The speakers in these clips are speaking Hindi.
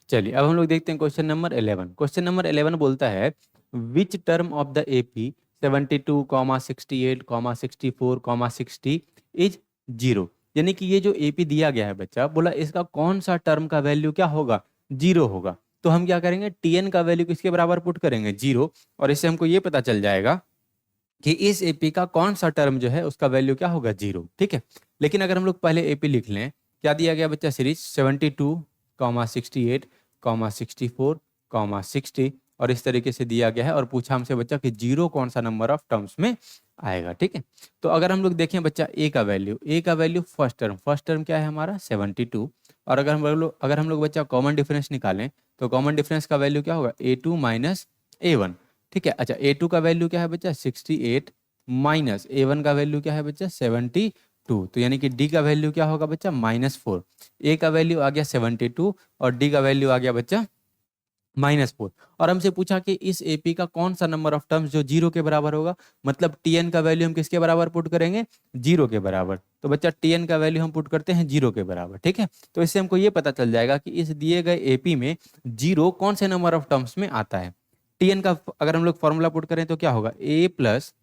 चलिए अब हम लोग देखते हैं क्वेश्चन नंबर 11। क्वेश्चन नंबर 11 बोलता है which term of the AP 72,68,64,60 is zero. यानी कि ये जो एपी दिया गया है बच्चा, बोला इसका कौन सा टर्म का वैल्यू क्या होगा, जीरो होगा। तो हम क्या करेंगे, टीएन का वैल्यू किसके बराबर पुट करेंगे, जीरो। और इससे हमको ये पता चल जाएगा कि इस एपी का कौन सा टर्म जो है उसका वैल्यू क्या होगा, जीरो। ठीक है। लेकिन अगर हम लोग पहले एपी लिख लें, क्या दिया गया बच्चा, सीरीज 72,68,64,60 और इस तरीके से दिया गया है। और पूछा हमसे बच्चा कि जीरो कौन सा नंबर ऑफ टर्म्स में आएगा। ठीक है। तो अगर हम लोग देखें बच्चा ए का वैल्यू फर्स्ट टर्म क्या है हमारा 72। और अगर हम लोग बच्चा कॉमन डिफरेंस निकालें तो कॉमन डिफरेंस का वैल्यू क्या होगा, A2 माइनस A1। ठीक है। अच्छा A2 का वैल्यू क्या है बच्चा 68 माइनस A1 का वैल्यू क्या है बच्चा 72। तो यानी कि D का वैल्यू क्या होगा बच्चा -4। A का वैल्यू आ गया 72 और D का वैल्यू आ गया बच्चा -4। और हमसे पूछा कि इस एपी का कौन सा नंबर ऑफ टर्म्स जो जीरो के बराबर होगा। मतलब टीएन का वैल्यू हम किसके बराबर पुट करेंगे, जीरो के बराबर। तो बच्चा टीएन का वैल्यू हम पुट करते हैं जीरो के बराबर। ठीक है। तो इससे हमको ये पता चल जाएगा कि इस दिए गए एपी में जीरो कौन से नंबर ऑफ टर्म्स में आता है। टीएन का अगर हम लोग फॉर्मूला पुट करें तो क्या होगा, A plus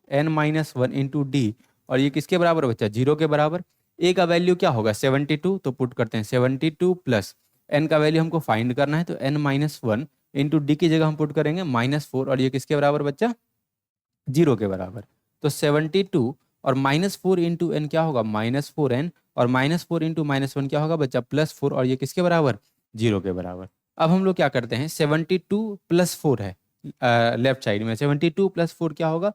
N minus one into D. और ये किसके बराबर बच्चा, जीरो के बराबर। ए का वैल्यू क्या होगा 72, तो पुट करते हैं 72 प्लस एन का वैल्यू हमको फाइंड करना है तो N minus one into D की जगह हम पुट करेंगे -4। और ये किसके बराबर बच्चा, जीरो के बराबर। तो 72 और -4 इंटू एन क्या होगा, -4n। और -4 इंटू -1 क्या होगा बच्चा, +4। और ये किसके बराबर, जीरो के बराबर। अब हम लोग क्या करते हैं, 72 प्लस 4 है लेफ्ट साइड में, 72 प्लस 4 क्या होगा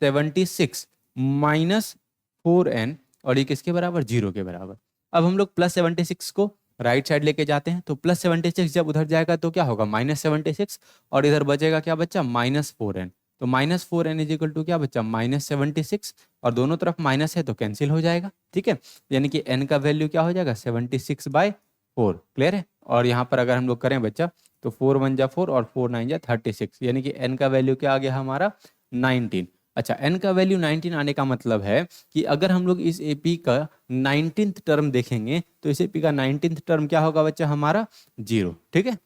76 -4n। और ये किसके बराबर, जीरो के बराबर। अब हम लोग +76 को राइट साइड लेके जाते हैं तो +76 जब उधर जाएगा तो क्या होगा -76। और इधर बचेगा क्या बच्चा, -4n। तो -4n इज इक्वल टू क्या बच्चा, -76। और दोनों तरफ माइनस है तो कैंसिल हो जाएगा। ठीक है। यानी कि n का वैल्यू क्या हो जाएगा 76/4। क्लियर है। और यहाँ पर अगर हम लोग करें बच्चा तो 4 1 जा 4 और 4 9 जा 36। यानी कि n का वैल्यू क्या आ गया हमारा 19। अच्छा n का वैल्यू 19 आने का मतलब है कि अगर हम लोग इस एपी का 19th टर्म देखेंगे तो इस एपी का 19th टर्म क्या होगा बच्चा हमारा, जीरो। ठीक है।